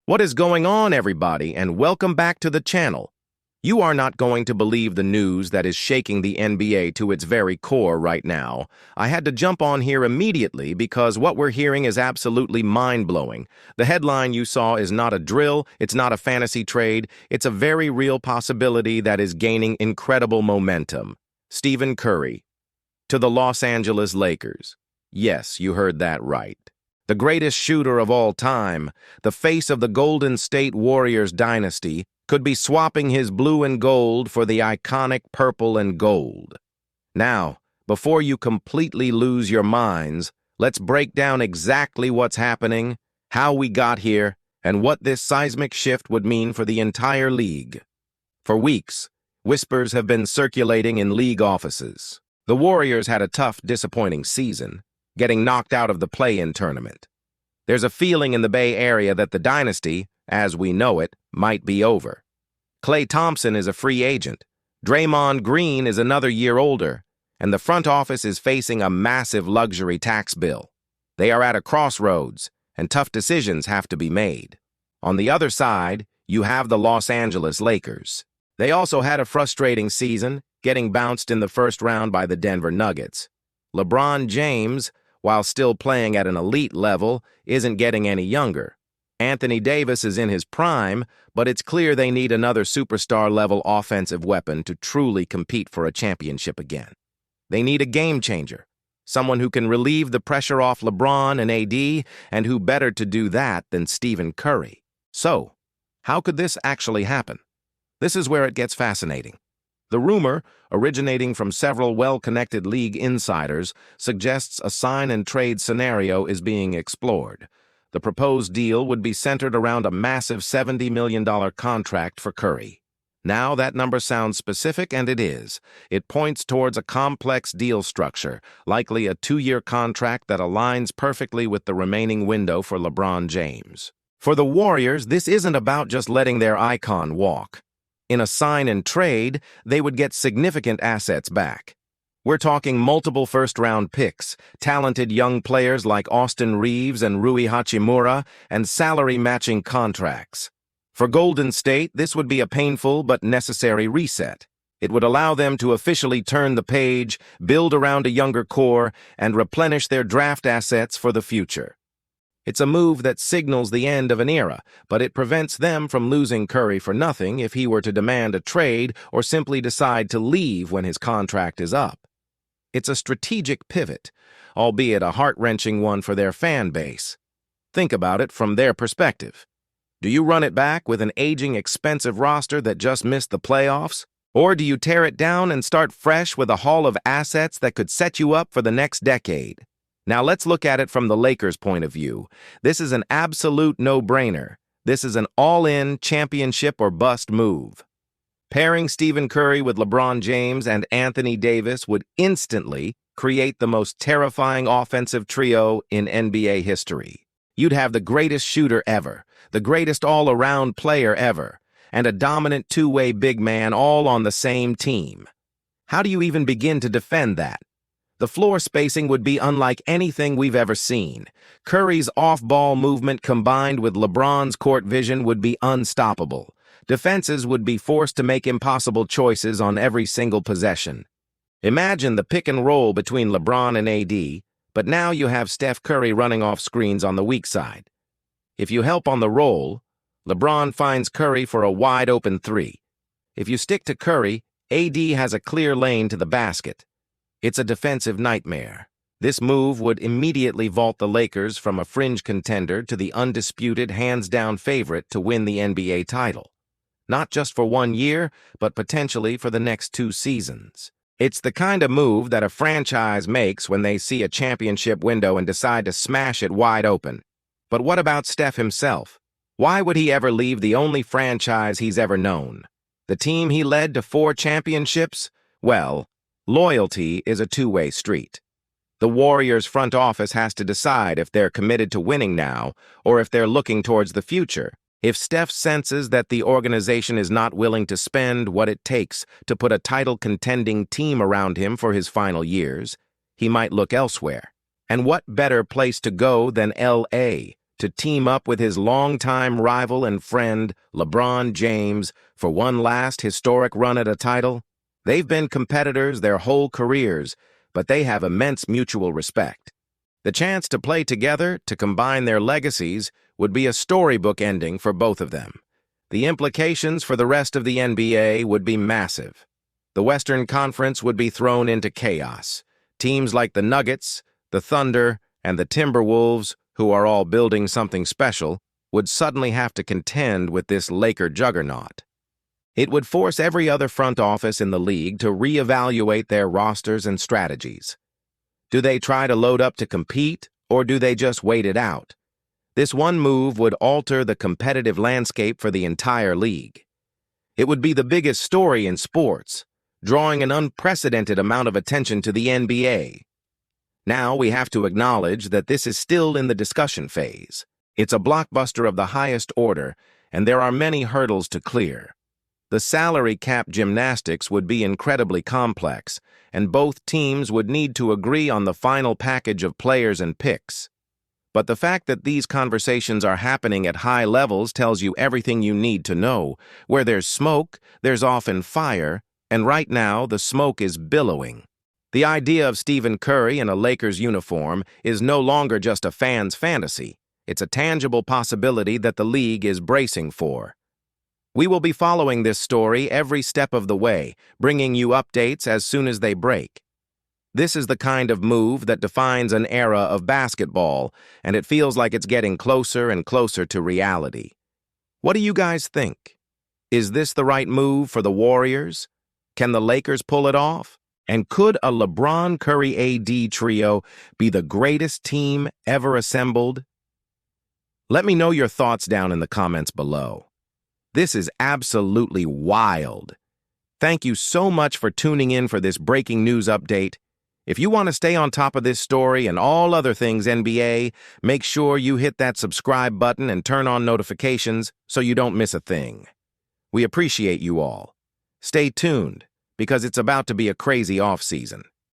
What is going on, everybody, and welcome back to the channel. You are not going to believe the news that is shaking the NBA to its very core right now. I had to jump on here immediately because what we're hearing is absolutely mind-blowing. The headline you saw is not a drill, it's not a fantasy trade, it's a very real possibility that is gaining incredible momentum. Stephen Curry to the Los Angeles Lakers. Yes, you heard that right. The greatest shooter of all time, the face of the Golden State Warriors dynasty, could be swapping his blue and gold for the iconic purple and gold. Now, before you completely lose your minds, let's break down exactly what's happening, how we got here, and what this seismic shift would mean for the entire league. For weeks, whispers have been circulating in league offices. The Warriors had a tough, disappointing season, getting knocked out of the play-in tournament. There's a feeling in the Bay Area that the dynasty, as we know it, might be over. Klay Thompson is a free agent. Draymond Green is another year older, and the front office is facing a massive luxury tax bill. They are at a crossroads, and tough decisions have to be made. On the other side, you have the Los Angeles Lakers. They also had a frustrating season, getting bounced in the first round by the Denver Nuggets. LeBron James, while still playing at an elite level, isn't getting any younger. Anthony Davis is in his prime, but it's clear they need another superstar-level offensive weapon to truly compete for a championship again. They need a game-changer, someone who can relieve the pressure off LeBron and AD, and who better to do that than Stephen Curry. So, how could this actually happen? This is where it gets fascinating. The rumor, originating from several well-connected league insiders, suggests a sign-and-trade scenario is being explored. The proposed deal would be centered around a massive $70 million contract for Curry. Now that number sounds specific, and it is. It points towards a complex deal structure, likely a 2-year contract that aligns perfectly with the remaining window for LeBron James. For the Warriors, this isn't about just letting their icon walk. In a sign-and-trade, they would get significant assets back. We're talking multiple first-round picks, talented young players like Austin Reeves and Rui Hachimura, and salary-matching contracts. For Golden State, this would be a painful but necessary reset. It would allow them to officially turn the page, build around a younger core, and replenish their draft assets for the future. It's a move that signals the end of an era, but it prevents them from losing Curry for nothing if he were to demand a trade or simply decide to leave when his contract is up. It's a strategic pivot, albeit a heart-wrenching one for their fan base. Think about it from their perspective. Do you run it back with an aging, expensive roster that just missed the playoffs? Or do you tear it down and start fresh with a haul of assets that could set you up for the next decade? Now let's look at it from the Lakers' point of view. This is an absolute no-brainer. This is an all-in championship or bust move. Pairing Stephen Curry with LeBron James and Anthony Davis would instantly create the most terrifying offensive trio in NBA history. You'd have the greatest shooter ever, the greatest all-around player ever, and a dominant two-way big man all on the same team. How do you even begin to defend that? The floor spacing would be unlike anything we've ever seen. Curry's off-ball movement combined with LeBron's court vision would be unstoppable. Defenses would be forced to make impossible choices on every single possession. Imagine the pick and roll between LeBron and AD, but now you have Steph Curry running off screens on the weak side. If you help on the roll, LeBron finds Curry for a wide-open three. If you stick to Curry, AD has a clear lane to the basket. It's a defensive nightmare. This move would immediately vault the Lakers from a fringe contender to the undisputed, hands-down favorite to win the NBA title. Not just for 1 year, but potentially for the next 2 seasons. It's the kind of move that a franchise makes when they see a championship window and decide to smash it wide open. But what about Steph himself? Why would he ever leave the only franchise he's ever known? The team he led to 4 championships? Well, loyalty is a two-way street. The Warriors' front office has to decide if they're committed to winning now or if they're looking towards the future. If Steph senses that the organization is not willing to spend what it takes to put a title-contending team around him for his final years, he might look elsewhere. And what better place to go than LA, to team up with his longtime rival and friend, LeBron James, for one last historic run at a title? They've been competitors their whole careers, but they have immense mutual respect. The chance to play together, to combine their legacies, would be a storybook ending for both of them. The implications for the rest of the NBA would be massive. The Western Conference would be thrown into chaos. Teams like the Nuggets, the Thunder, and the Timberwolves, who are all building something special, would suddenly have to contend with this Laker juggernaut. It would force every other front office in the league to reevaluate their rosters and strategies. Do they try to load up to compete, or do they just wait it out? This one move would alter the competitive landscape for the entire league. It would be the biggest story in sports, drawing an unprecedented amount of attention to the NBA. Now we have to acknowledge that this is still in the discussion phase. It's a blockbuster of the highest order, and there are many hurdles to clear. The salary cap gymnastics would be incredibly complex, and both teams would need to agree on the final package of players and picks. But the fact that these conversations are happening at high levels tells you everything you need to know. Where there's smoke, there's often fire, and right now the smoke is billowing. The idea of Stephen Curry in a Lakers uniform is no longer just a fan's fantasy. It's a tangible possibility that the league is bracing for. We will be following this story every step of the way, bringing you updates as soon as they break. This is the kind of move that defines an era of basketball, and it feels like it's getting closer and closer to reality. What do you guys think? Is this the right move for the Warriors? Can the Lakers pull it off? And could a LeBron Curry AD trio be the greatest team ever assembled? Let me know your thoughts down in the comments below. This is absolutely wild. Thank you so much for tuning in for this breaking news update. If you want to stay on top of this story and all other things NBA, make sure you hit that subscribe button and turn on notifications so you don't miss a thing. We appreciate you all. Stay tuned, because it's about to be a crazy off-season.